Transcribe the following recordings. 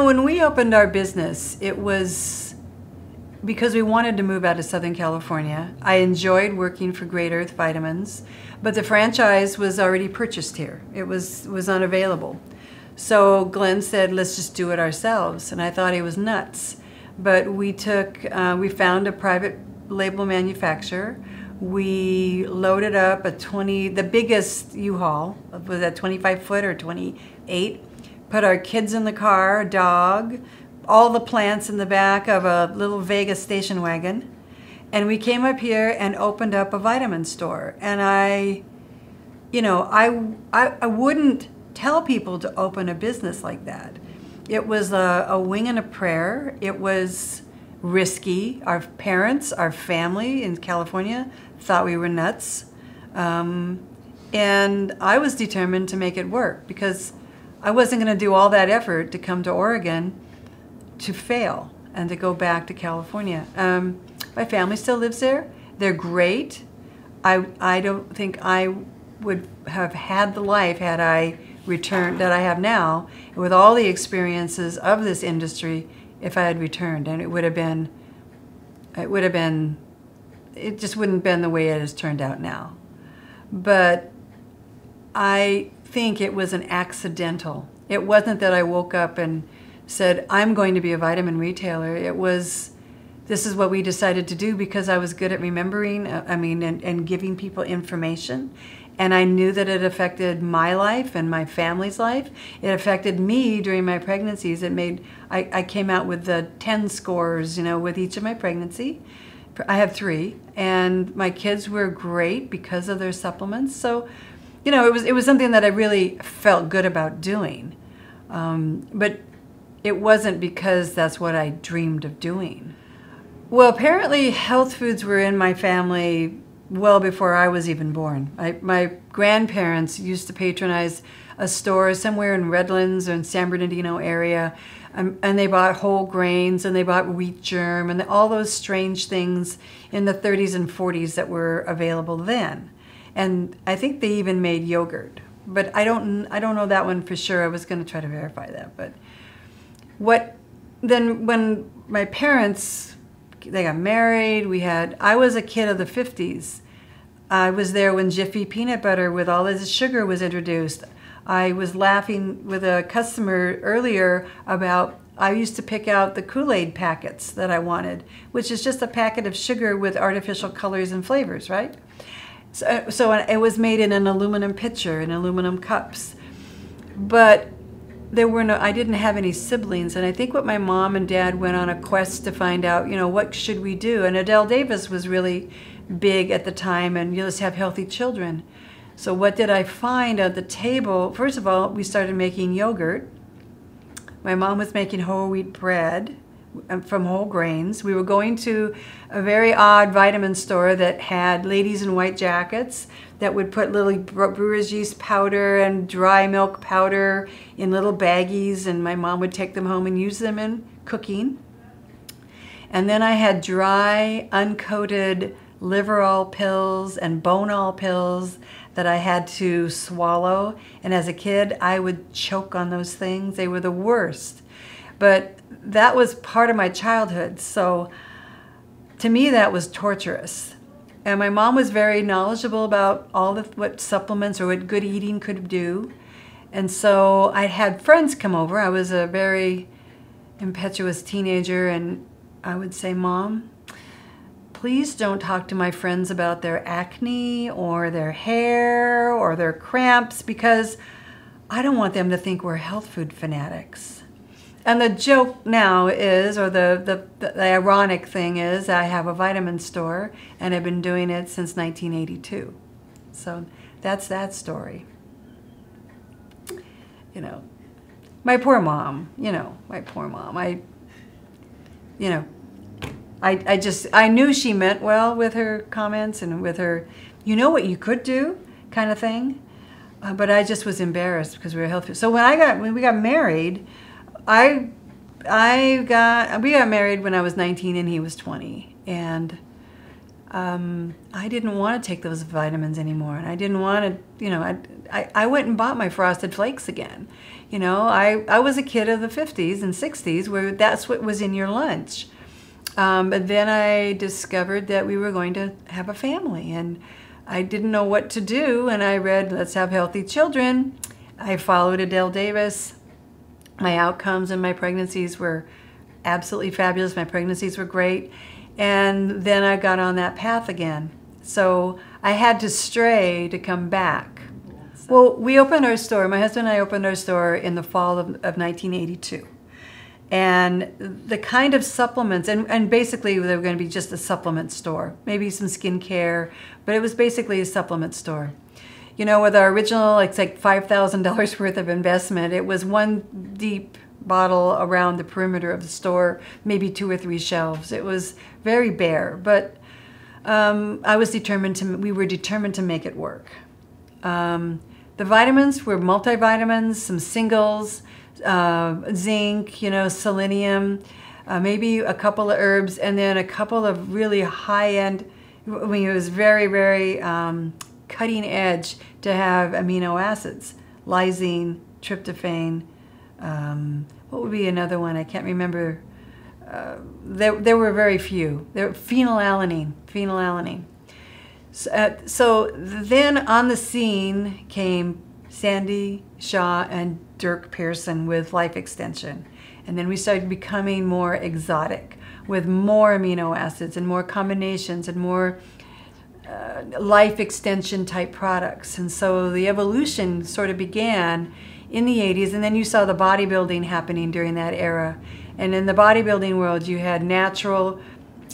when we opened our business, it was because we wanted to move out of Southern California. I enjoyed working for Great Earth Vitamins, but the franchise was already purchased here. It was unavailable. So Glenn said, let's just do it ourselves. And I thought he was nuts. But we found a private label manufacturer. We loaded up the biggest U-Haul, was that 25 foot or 28? Put our kids in the car, a dog, all the plants in the back of a little Vegas station wagon. And we came up here and opened up a vitamin store. And I wouldn't tell people to open a business like that. It was a wing and a prayer. It was risky. Our parents, our family in California thought we were nuts. And I was determined to make it work because I wasn't going to do all that effort to come to Oregon to fail and to go back to California. My family still lives there. They're great. I don't think I would have had the life had I returned that I have now with all the experiences of this industry if I had returned. And it just wouldn't have been the way it has turned out now. But I think it was an accidental. It wasn't that I woke up and said, I'm going to be a vitamin retailer. It was, this is what we decided to do because I was good at remembering, and giving people information. And I knew that it affected my life and my family's life. It affected me during my pregnancies. I came out with the 10 scores, with each of my pregnancy. I have 3, and my kids were great because of their supplements. So, it was something that I really felt good about doing. But it wasn't because that's what I dreamed of doing. Well, apparently health foods were in my family well before I was even born. My grandparents used to patronize a store somewhere in Redlands or in San Bernardino area, and they bought whole grains and they bought wheat germ and all those strange things in the 30s and 40s that were available then. And I think they even made yogurt, but I don't know that one for sure. I was going to try to verify that. But when my parents, they got married, I was a kid of the 50s. I was there when Jiffy peanut butter with all this sugar was introduced. I was laughing with a customer earlier about I used to pick out the Kool-Aid packets that I wanted, which is just a packet of sugar with artificial colors and flavors, right? So it was made in an aluminum pitcher, in aluminum cups. But I didn't have any siblings, and I think what my mom and dad went on a quest to find out, what should we do? And Adele Davis was really big at the time, and you just have healthy children. So what did I find at the table? First of all, we started making yogurt. My mom was making whole wheat bread from whole grains. We were going to a very odd vitamin store that had ladies in white jackets that would put little brewer's yeast powder and dry milk powder in little baggies, and my mom would take them home and use them in cooking. And then I had dry, uncoated liverol pills and bonal pills that I had to swallow. And as a kid, I would choke on those things. They were the worst. But that was part of my childhood. So to me, that was torturous. And my mom was very knowledgeable about what supplements or what good eating could do. And so I had friends come over. I was a very impetuous teenager, and I would say, Mom, please don't talk to my friends about their acne or their hair or their cramps, because I don't want them to think we're health food fanatics. And the joke now is, or the ironic thing is, I have a vitamin store, and I've been doing it since 1982. So that's that story. My poor mom, my poor mom. I knew she meant well with her comments and with her, what you could do kind of thing. But I just was embarrassed because we were healthy. So when we got married, we got married when I was 19 and he was 20. And I didn't want to take those vitamins anymore, and I didn't want to, I went and bought my Frosted Flakes again. I was a kid of the 50s and 60s where that's what was in your lunch. But then I discovered that we were going to have a family, and I didn't know what to do, and I read Let's Have Healthy Children. I followed Adele Davis. My outcomes in my pregnancies were absolutely fabulous. My pregnancies were great. And then I got on that path again. So I had to stray to come back. Well, we opened our store, my husband and I opened our store in the fall of 1982. And the kind of supplements, and basically they were going to be just a supplement store, maybe some skincare, but it was basically a supplement store. With our original, it's like $5,000 worth of investment, it was one deep bottle around the perimeter of the store, maybe 2 or 3 shelves. It was very bare, but we were determined to make it work. The vitamins were multivitamins, some singles, zinc, selenium, maybe a couple of herbs, and then a couple of really high-end, it was very, very cutting edge to have amino acids, lysine, tryptophan, what would be another one? I can't remember. There were very few. There phenylalanine. So then on the scene came Sandy Shaw and Durk Pearson with Life Extension. And then we started becoming more exotic with more amino acids and more combinations and more life extension type products. And so the evolution sort of began in the 80s, and then you saw the bodybuilding happening during that era. And in the bodybuilding world, you had natural,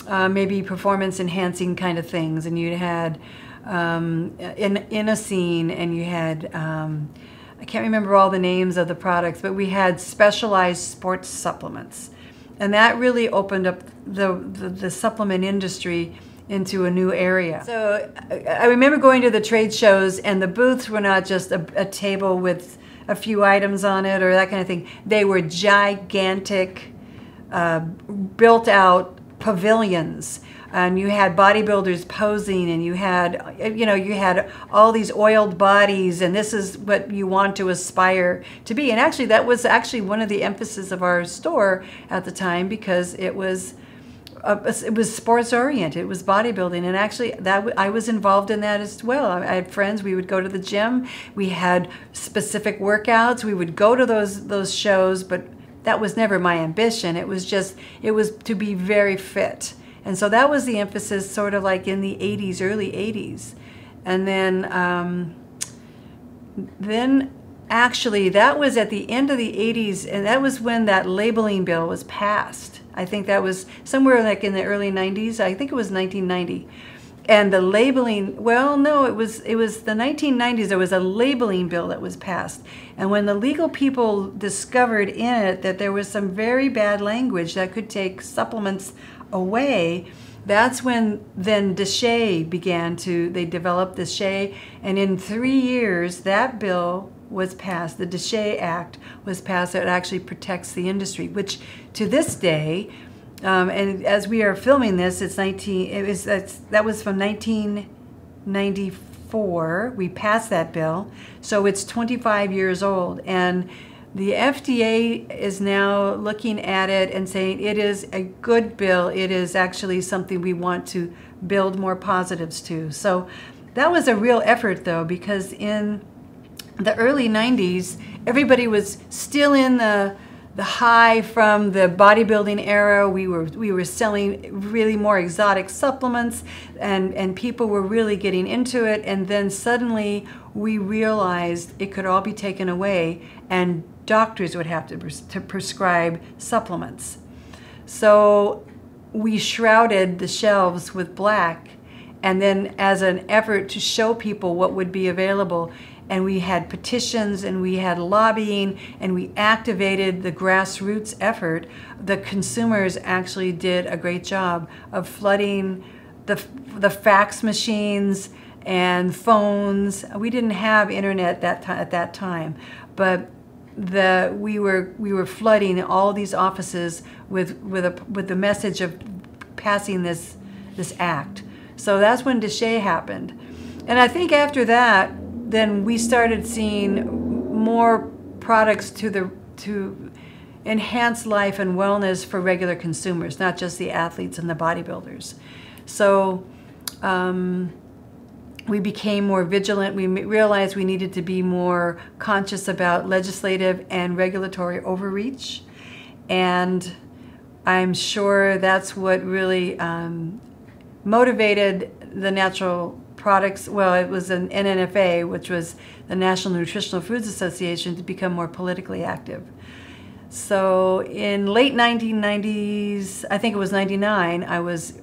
maybe performance enhancing kind of things, and you had inosine, and you had, I can't remember all the names of the products, but we had specialized sports supplements. And that really opened up the supplement industry into a new area. So I remember going to the trade shows, and the booths were not just a table with a few items on it or that kind of thing. They were gigantic, built out pavilions, and you had bodybuilders posing, and you had, you had all these oiled bodies, and this is what you want to aspire to be. And actually, that was actually one of the emphasis of our store at the time, because it was sports oriented, it was bodybuilding, and actually I was involved in that as well. I had friends, we would go to the gym, we had specific workouts, we would go to those shows, but that was never my ambition. It was to be very fit. And so that was the emphasis sort of like in the 80s, early 80s. And then actually that was at the end of the 80s, and that was when that labeling bill was passed. I think that was somewhere like in the early 90s. I think it was 1990. And the labeling, well, no, it was the 1990s. There was a labeling bill that was passed. And when the legal people discovered in it that there was some very bad language that could take supplements away, that's when then DSHEA they developed DSHEA, and in 3 years that bill was passed. The DSHEA Act was passed that actually protects the industry, which to this day, and as we are filming this, that was from 1994. We passed that bill, so it's 25 years old, and the FDA is now looking at it and saying it is a good bill. It is actually something we want to build more positives to. So that was a real effort, though, because in the early 90s, everybody was still in the high from the bodybuilding era. We were selling really more exotic supplements, and people were really getting into it. And then suddenly we realized it could all be taken away, and doctors would have to prescribe supplements. So we shrouded the shelves with black, and then as an effort to show people what would be available, and we had petitions, and we had lobbying, and we activated the grassroots effort. The consumers actually did a great job of flooding the fax machines and phones. We didn't have internet at that time, but we were flooding all these offices with the message of passing this act. So that's when DSHEA happened. And I think after that, then we started seeing more products to enhance life and wellness for regular consumers, not just the athletes and the bodybuilders. So we became more vigilant. We realized we needed to be more conscious about legislative and regulatory overreach. And I'm sure that's what really motivated the Natural Products, well, it was an NNFA, which was the National Nutritional Foods Association, to become more politically active. So in late 1990s, I think it was 99, I was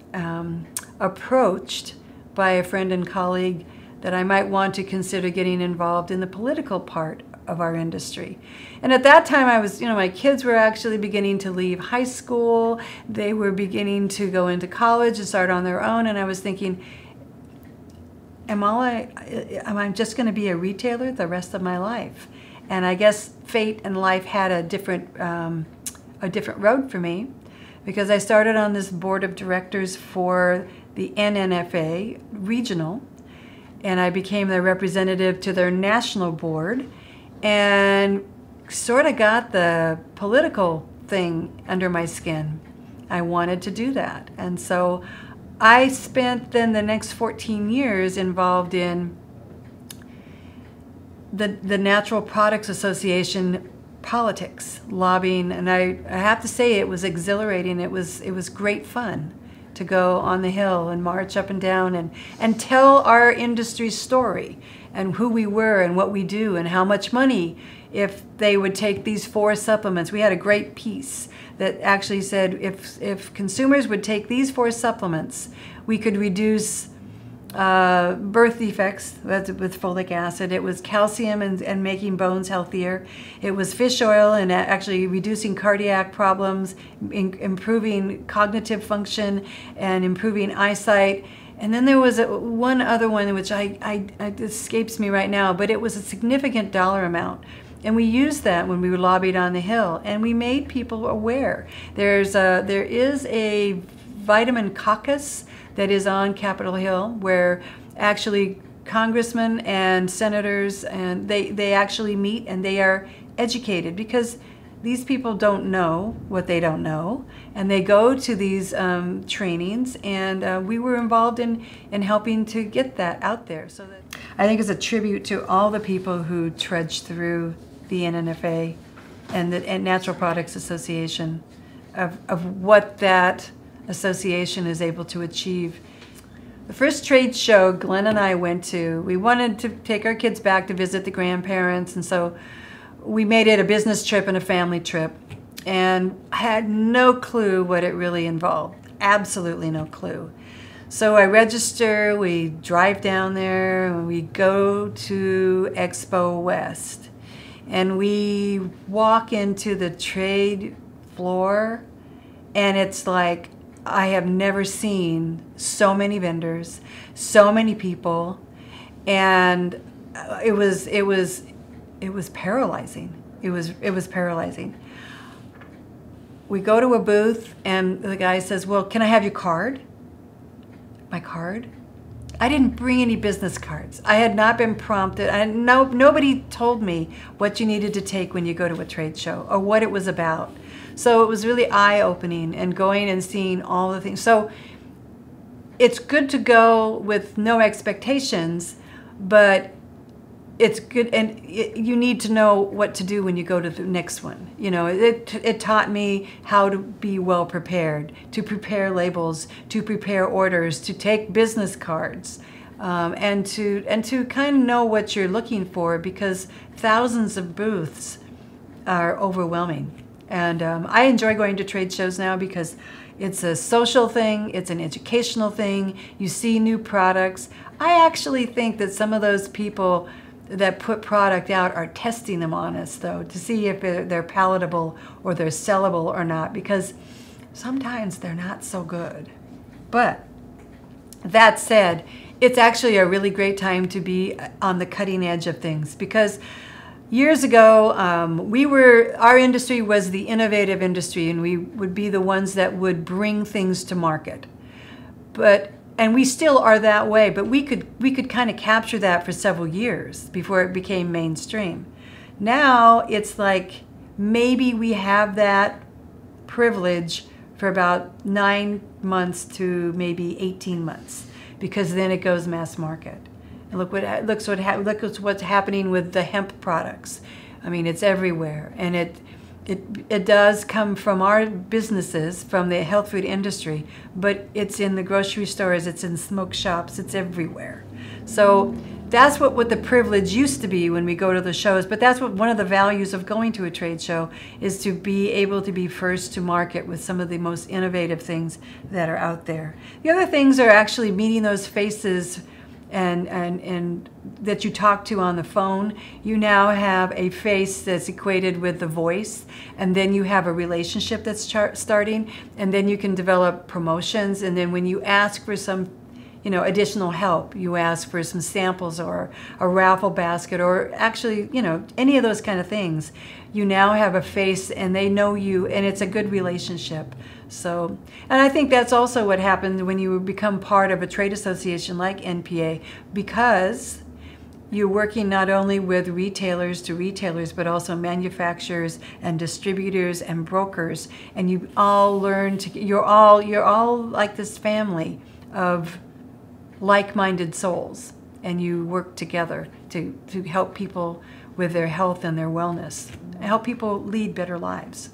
approached by a friend and colleague that I might want to consider getting involved in the political part of our industry. And at that time I was, my kids were actually beginning to leave high school. They were beginning to go into college and start on their own. And I was thinking, am I just going to be a retailer the rest of my life? And I guess fate and life had a different road for me, because I started on this board of directors for the NNFA regional, and I became the representative to their national board, and sort of got the political thing under my skin. I wanted to do that. And so I spent then the next 14 years involved in the Natural Products Association politics, lobbying, and I have to say it was exhilarating. It was great fun to go on the Hill and march up and down and tell our industry's story and who we were and what we do and how much money if they would take these 4 supplements. We had a great piece that actually said if consumers would take these 4 supplements, we could reduce birth defects with folic acid. It was calcium and making bones healthier. It was fish oil and actually reducing cardiac problems, improving cognitive function, and improving eyesight. And then there was one other one which it escapes me right now, but it was a significant dollar amount. And we used that when we were lobbied on the Hill, and we made people aware. There is a vitamin Caucus that is on Capitol Hill, where actually congressmen and senators, and they actually meet and they are educated, because these people don't know what they don't know, and they go to these trainings, and we were involved in helping to get that out there. So that I think it's a tribute to all the people who trudged through the NNFA and the Natural Products Association of what that association is able to achieve. The first trade show Glenn and I went to, we wanted to take our kids back to visit the grandparents, and so we made it a business trip and a family trip, and had no clue what it really involved. Absolutely no clue. So I register, we drive down there, and we go to Expo West, and we walk into the trade floor, and it's like, I have never seen so many vendors, so many people, and it was paralyzing. It was paralyzing. We go to a booth, and the guy says, "Well, can I have your card?" My card? I didn't bring any business cards. I had not been prompted. Nobody told me what you needed to take when you go to a trade show or what it was about. So it was really eye-opening, and going and seeing all the things. So it's good to go with no expectations, but it's good, and you need to know what to do when you go to the next one. It taught me how to be well prepared, to prepare labels, to prepare orders, to take business cards, and to kind of know what you're looking for, because thousands of booths are overwhelming. And I enjoy going to trade shows now because it's a social thing, it's an educational thing, you see new products. I actually think that some of those people that put product out are testing them on us, though, to see if they're palatable or they're sellable or not, because sometimes they're not so good. But that said, it's actually a really great time to be on the cutting edge of things, because years ago, our industry was the innovative industry, and we would be the ones that would bring things to market. But And we still are that way, but we could kind of capture that for several years before it became mainstream. Now it's like maybe we have that privilege for about 9 months to maybe 18 months, because then it goes mass market. And look what's happening with the hemp products. I mean, it's everywhere, and it does come from our businesses, from the health food industry, but it's in the grocery stores, it's in smoke shops, it's everywhere. So that's what the privilege used to be when we go to the shows, but that's what one of the values of going to a trade show is, to be able to be first to market with some of the most innovative things that are out there. The other things are actually meeting those faces and that you talk to on the phone. You now have a face that's equated with the voice, and then you have a relationship that's starting, and then you can develop promotions, and then when you ask for some additional help, you ask for some samples or a raffle basket, or actually, any of those kind of things, you now have a face and they know you, and it's a good relationship. So, and I think that's also what happens when you become part of a trade association like NPA, because you're working not only with retailers to retailers, but also manufacturers and distributors and brokers, and you all learn to, you're all like this family of like-minded souls, and you work together to help people with their health and their wellness, help people lead better lives.